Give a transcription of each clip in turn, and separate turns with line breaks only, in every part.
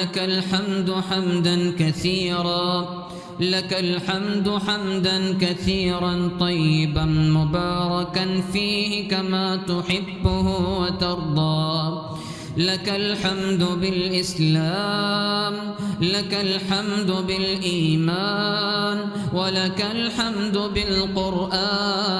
ولك الحمد حمدا كثيرا، لك الحمد حمدا كثيرا طيبا مباركا فيه كما تحبه وترضى. لك الحمد بالإسلام، لك الحمد بالإيمان، ولك الحمد بالقرآن.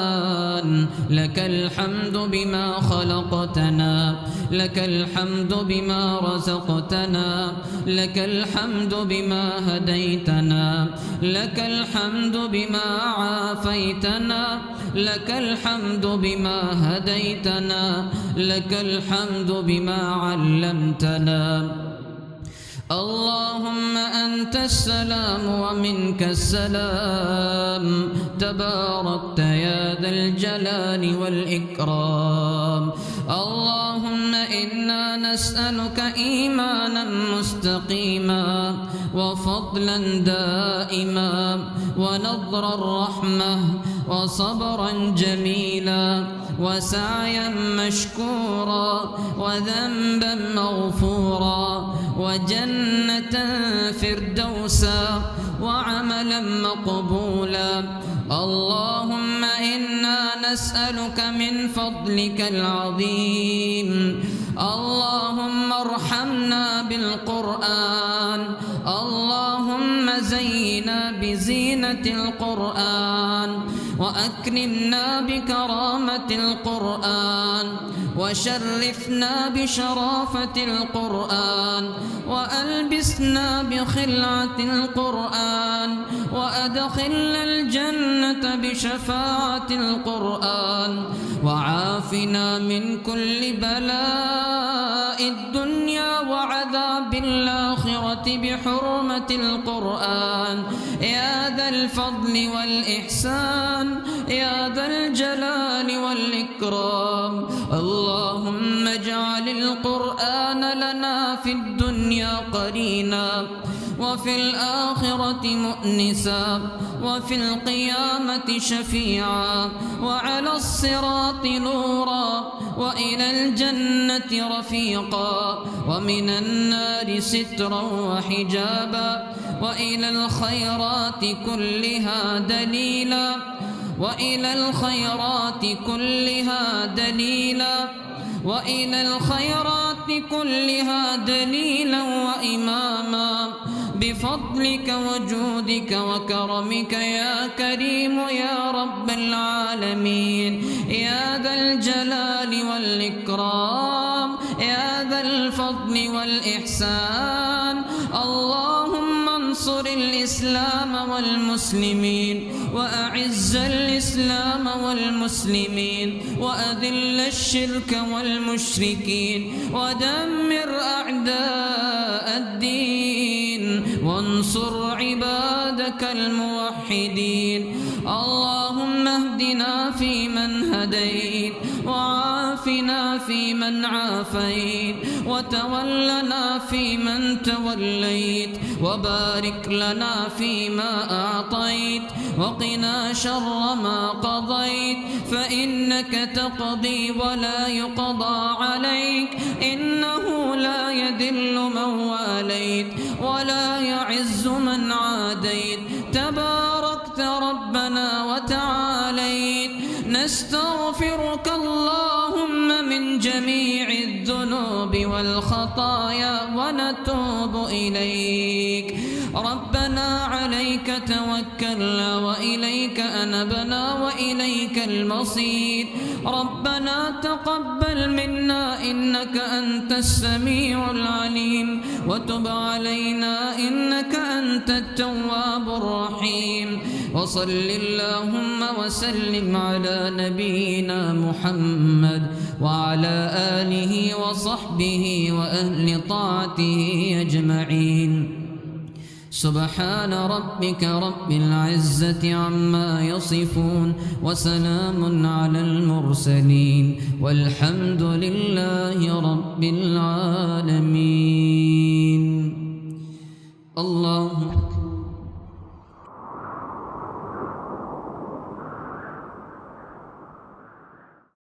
لك الحمد بما خلقتنا، لك الحمد بما رزقتنا، لك الحمد بما هديتنا، لك الحمد بما عافيتنا، لك الحمد بما هديتنا، لك الحمد بما علمتنا. اللهم أنت السلام ومنك السلام، تباركت يا ذا الجلال والإكرام. اللهم إنا نسألك إيمانا مستقيما، وفضلا دائما، ونظر الرحمة، وصبرا جميلا، وسعيا مشكورا، وذنبا مغفورا، وجنة فردوسا، وعملا مقبولا. اللهم إنا نسألك من فضلك العظيم. اللهم ارحمنا بالقرآن، اللهم زينا بزينة القرآن، وأكرمنا بكرامة القرآن، وشرفنا بشرافة القرآن، وألبسنا بخلعة القرآن، وأدخلنا الجنة بشفاعة القرآن، وعافنا من كل بلاء الدنيا وعذاب الآخرة بحرمة القرآن. يا ذا الفضل والإحسان، يا ذا الجلال والإكرام. اللهم اجعل القرآن لنا في الدنيا قرينا، وفي الآخرة مؤنسا، وفي القيامة شفيعا، وعلى الصراط نورا، وإلى الجنة رفيقا، ومن النار سترا وحجابا، وإلى الخيرات كلها دليلا، وإلى الخيرات كلها دليلا، وإلى الخيرات كلها دليلا وإماما، بفضلك وجودك وكرمك يا كريم يا رب العالمين، يا ذا الجلال والإكرام، يا ذا الفضل والإحسان. اللهم انصر الإسلام والمسلمين، وأعز الإسلام والمسلمين، وأذل الشرك والمشركين، ودمر أعداء الدين، وانصر عبادك الموحدين. اللهم اهدنا فيمن هديت، وعافنا فيمن عافيت، وتولنا فيمن توليت، وبارك لنا فيما أعطيت، وقنا شر ما قضيت، فإنك تقضي ولا يقضى عليك، إنه لا يذل من واليت ولا يعز من عاديت، تباركت ربنا وتعاليت. نستغفرك اللهم من جميع الذنوب والخطايا ونتوب إليك. ربنا عليك توكلنا وإليك أنبنا وإليك المصير. ربنا تقبل منا إنك أنت السميع العليم، وتب علينا إنك أنت التواب الرحيم. وصل اللهم وسلم على نبينا محمد وعلى آله وصحبه وأهل طاعته أجمعين. سبحان ربك رب العزة عما يصفون، وسلام على المرسلين، والحمد لله رب العالمين. الله